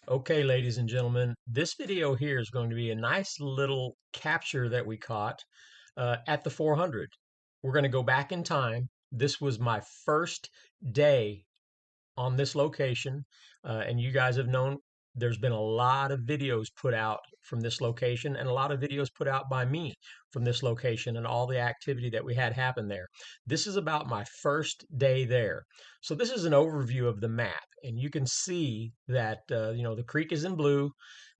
Okay, ladies and gentlemen, this video here is going to be a nice little capture that we caught at the 400. We're going to go back in time. This was my first day on this location, and you guys have known there's been a lot of videos put out from this location and a lot of videos put out by me from this location and all the activity that we had happen there. This is about my first day there. So this is an overview of the map, and you can see that the creek is in blue.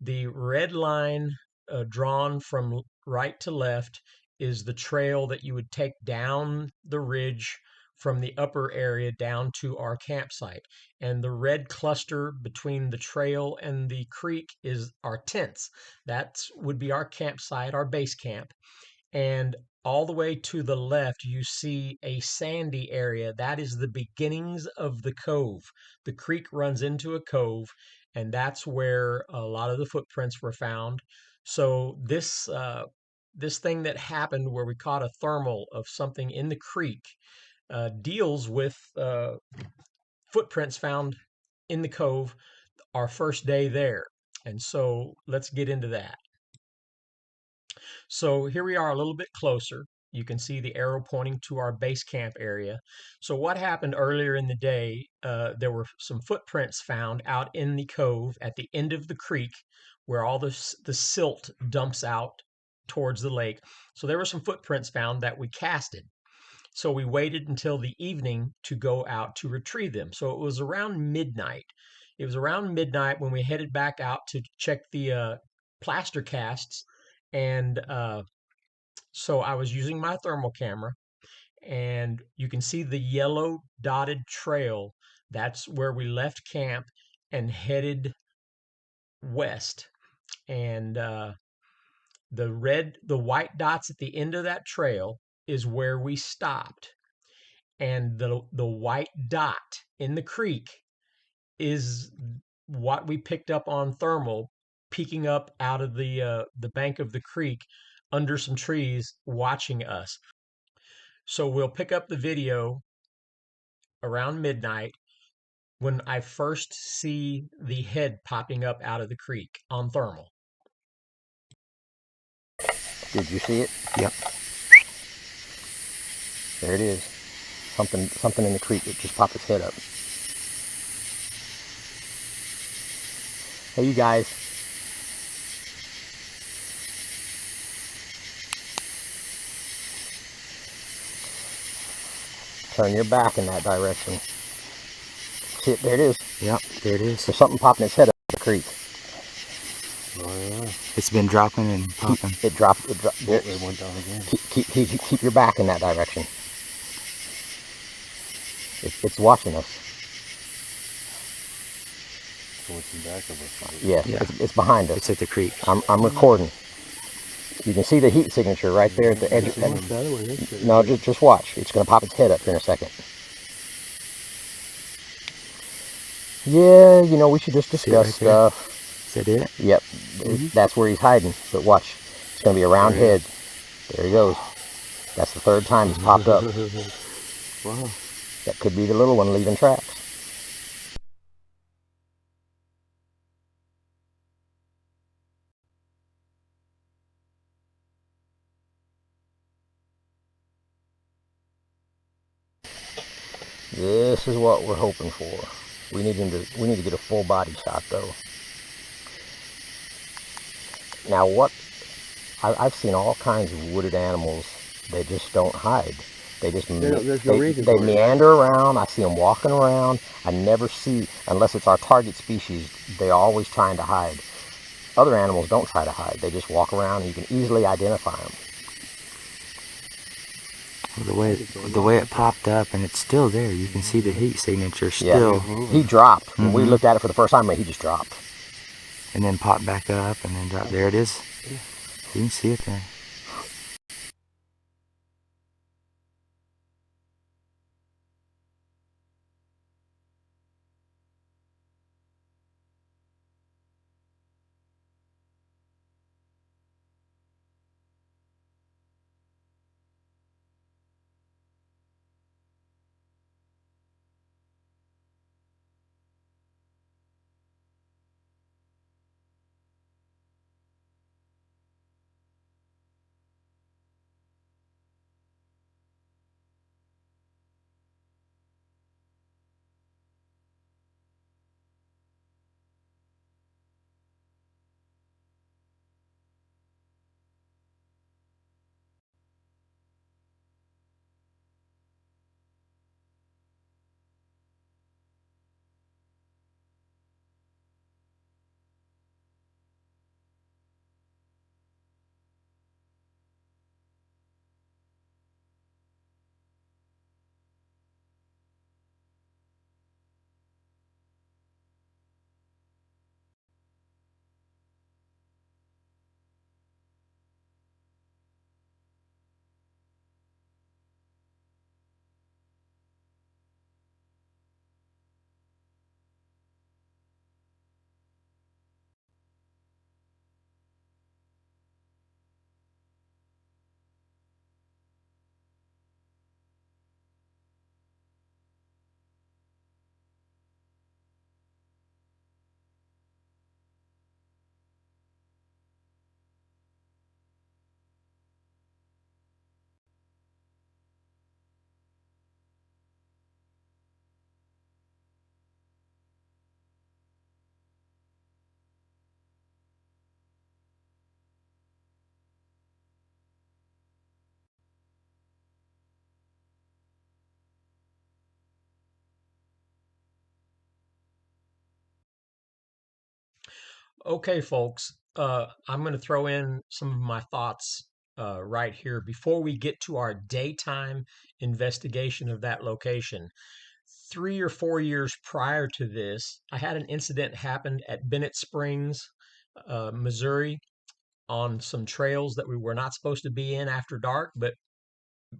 The red line drawn from right to left is the trail that you would take down the ridge from the upper area down to our campsite. And the red cluster between the trail and the creek is our tents. That would be our campsite, our base camp. And all the way to the left, you see a sandy area. That is the beginnings of the cove. The creek runs into a cove, and that's where a lot of the footprints were found. So this thing that happened where we caught a thermal of something in the creek deals with footprints found in the cove our first day there. And so let's get into that. So here we are a little bit closer. You can see the arrow pointing to our base camp area. So what happened earlier in the day, there were some footprints found out in the cove at the end of the creek where all the silt dumps out towards the lake. So there were some footprints found that we casted. So we waited until the evening to go out to retrieve them. So it was around midnight. It was around midnight when we headed back out to check the plaster casts. And so I was using my thermal camera, and you can see the yellow dotted trail. That's where we left camp and headed west. And the white dots at the end of that trail is where we stopped. And the white dot in the creek is what we picked up on thermal peeking up out of the bank of the creek under some trees watching us. So we'll pick up the video around midnight when I first see the head popping up out of the creek on thermal. Did you see it? Yep. There it is. Something in the creek that just popped its head up. Hey, you guys. Turn your back in that direction. See it? There it is. Yep, there it is. There's something popping its head up the creek. Oh, yeah. It's been dropping and popping. It dropped. There. It went down again. Keep your back in that direction. It's watching us. So it's in back of us. Yes, Yeah. It's behind us. It's at the creek. I'm recording. You can see the heat signature right there at the edge. No, just watch. It's going to pop its head up here in a second. Yeah, we should just discuss stuff. Is that it? Yep, that's where he's hiding. But watch, it's going to be a round head. There he goes. That's the third time he's popped up. Wow. That could be the little one leaving tracks. This is what we're hoping for. We need to get a full body shot though. Now I've seen all kinds of wooded animals. They just don't hide. They just they meander around. I see them walking around. I never see, unless it's our target species, they're always trying to hide. Other animals don't try to hide. They just walk around and you can easily identify them. The way it popped up, and it's still there. You can see the heat signature still. Yeah. He dropped. When we looked at it for the first time, he just dropped. And then popped back up, and then dropped. There it is. You can see it there. Okay, folks, I'm going to throw in some of my thoughts right here before we get to our daytime investigation of that location. 3 or 4 years prior to this, I had an incident happen at Bennett Springs, Missouri, on some trails that we were not supposed to be in after dark, but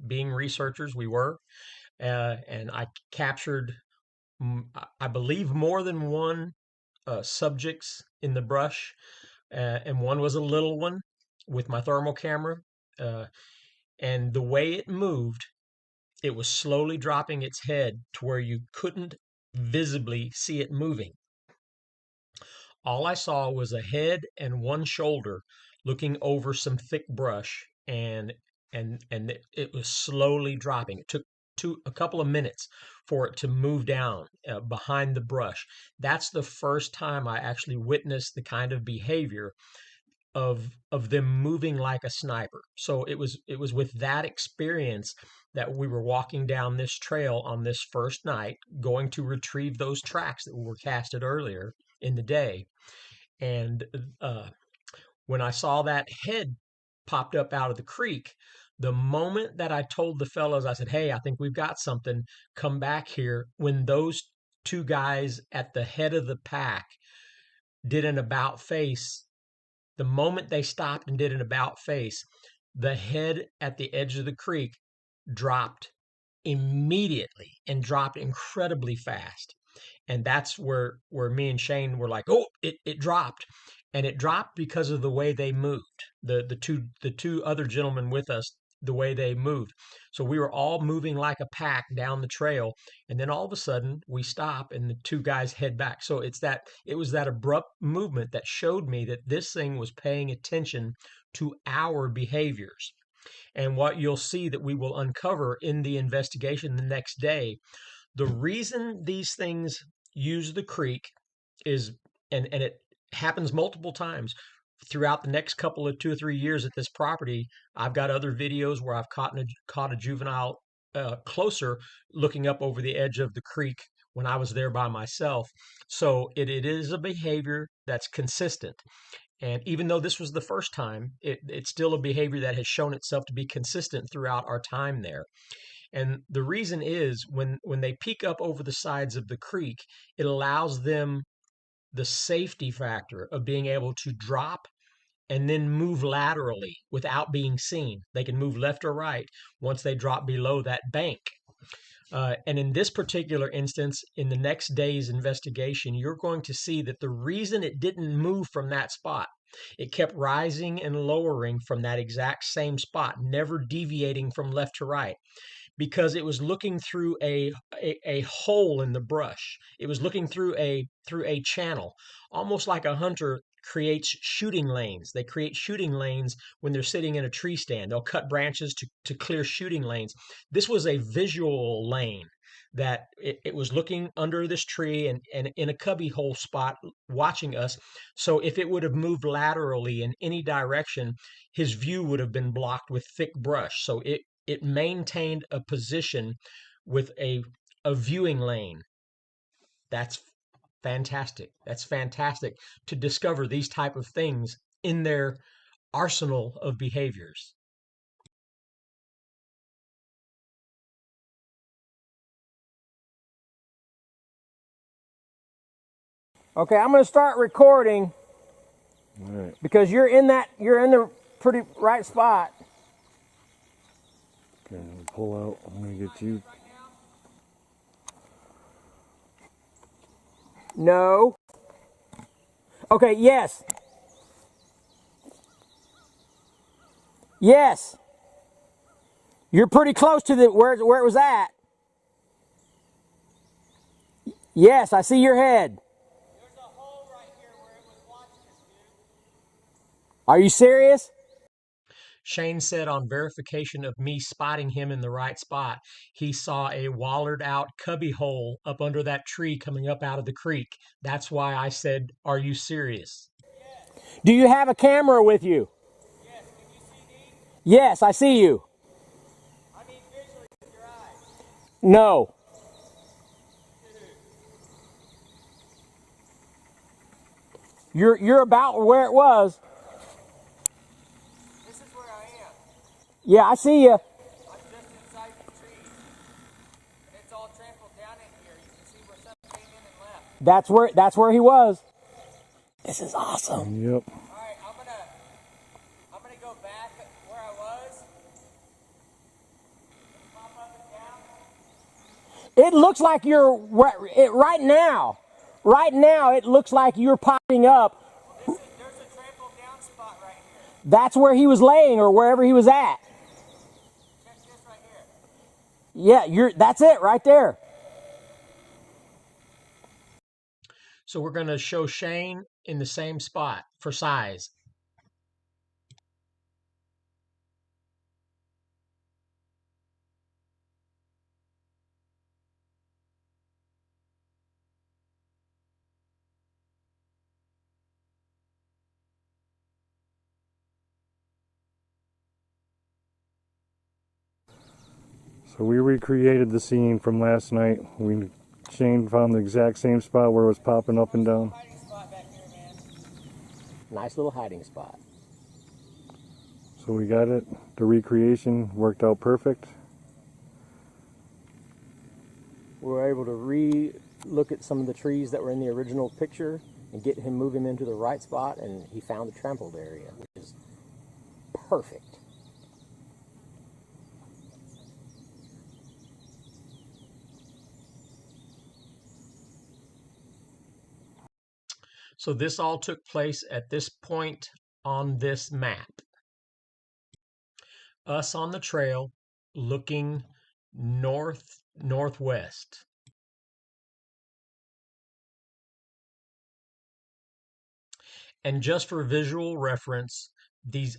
being researchers, we were. And I captured, I believe, more than one subjects in the brush, and one was a little one with my thermal camera. Uh, and the way it moved, it was slowly dropping its head to where you couldn't visibly see it moving. All I saw was a head and one shoulder looking over some thick brush, and it was slowly dropping. It took a couple of minutes for it to move down behind the brush. That's the first time I actually witnessed the kind of behavior of them moving like a sniper. So it was with that experience that we were walking down this trail on this first night, going to retrieve those tracks that were casted earlier in the day. And uh, when I saw that head popped up out of the creek, the moment that I told the fellows, I said, "Hey, I think we've got something. Come back here." When those two guys at the head of the pack did an about face, the moment they stopped and did an about face, the head at the edge of the creek dropped immediately and dropped incredibly fast. And that's where me and Shane were like, "Oh, it dropped." And it dropped because of the way they moved. The two other gentlemen with us, the way they moved. So we were all moving like a pack down the trail, and then all of a sudden we stop and the two guys head back. So it was that abrupt movement that showed me that this thing was paying attention to our behaviors. And what you'll see that we will uncover in the investigation the next day, the reason these things use the creek is, and it happens multiple times throughout the next couple of 2 or 3 years at this property. I've got other videos where I've caught a juvenile closer, looking up over the edge of the creek when I was there by myself. So it is a behavior that's consistent. And even though this was the first time, it's still a behavior that has shown itself to be consistent throughout our time there. And the reason is, when they peek up over the sides of the creek, it allows them the safety factor of being able to drop and then move laterally without being seen. They can move left or right once they drop below that bank. And in this particular instance, in the next day's investigation, you're going to see that the reason it didn't move from that spot, it kept rising and lowering from that exact same spot, never deviating from left to right, because it was looking through a hole in the brush. It was looking through a channel, almost like a hunter creates shooting lanes. They create shooting lanes when they're sitting in a tree stand. They'll cut branches to clear shooting lanes. This was a visual lane that it was looking under this tree and in a cubby hole spot watching us. So if it would have moved laterally in any direction, his view would have been blocked with thick brush. So it maintained a position with a viewing lane. That's fantastic. That's fantastic to discover these type of things in their arsenal of behaviors. Okay, I'm going to start recording. All right. Because you're in the pretty right spot. Okay, I'll pull out. I'm going to get you. No. Okay, yes. Yes. You're pretty close to where it was at. Yes, I see your head. There's a hole right here where it was watching us, dude. Are you serious? Shane said on verification of me spotting him in the right spot, he saw a wallered out cubby hole up under that tree coming up out of the creek. That's why I said, "Are you serious?" Yes. Do you have a camera with you? Yes. Can you see me? Yes, I see you. I mean visually with your eyes. No. Dude. You're about where it was. This is where I am. Yeah, I see you. I'm just inside the trees. And it's all trampled down in here. You can see where some came in and left. That's where he was. This is awesome. Yep. Alright, I'm gonna go back where I was. Pop up and down. It looks like you're right now. Right now, it looks like you're popping up. There's a trampled down spot right here. That's where he was laying, or wherever he was at. Check this right here. Yeah, that's it right there. So we're going to show Shane in the same spot for size. So we recreated the scene from last night. Shane found the exact same spot where it was popping up and down. Hiding spot back here, man. Nice little hiding spot. So we got it. The recreation worked out perfect. We were able to re-look at some of the trees that were in the original picture and move him into the right spot, and he found the trampled area, which is perfect. So this all took place at this point on this map. Us on the trail looking northwest. And just for visual reference,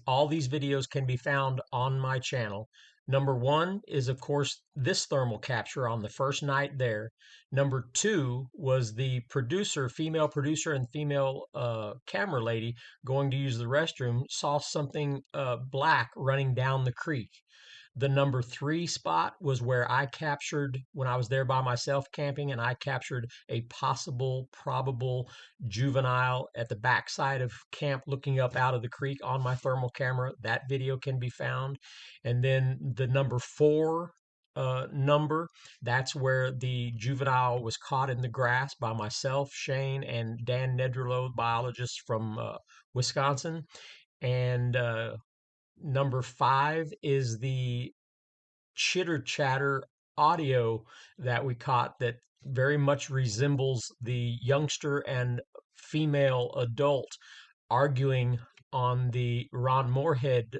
all these videos can be found on my channel. Number one is, of course, this thermal capture on the first night there. Number two was the female producer and female camera lady going to use the restroom, saw something black running down the creek. The number three spot was where I captured when I was there by myself camping, and I captured a probable juvenile at the backside of camp looking up out of the creek on my thermal camera. That video can be found. And then the number four that's where the juvenile was caught in the grass by myself, Shane, and Dan Nedrolo, biologist from Wisconsin. And number five is the chitter chatter audio that we caught that very much resembles the youngster and female adult arguing on the Ron Moorhead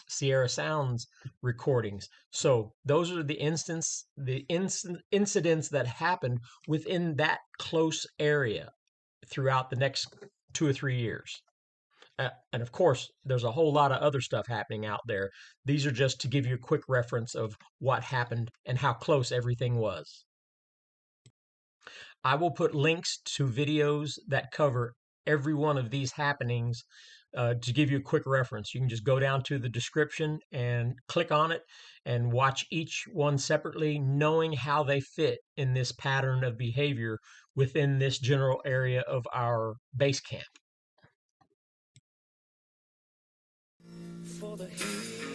Sierra Sounds recordings. So those are the incidents that happened within that close area throughout the next 2 or 3 years. And of course, there's a whole lot of other stuff happening out there. These are just to give you a quick reference of what happened and how close everything was. I will put links to videos that cover every one of these happenings to give you a quick reference. You can just go down to the description and click on it and watch each one separately, knowing how they fit in this pattern of behavior within this general area of our base camp. For the heat.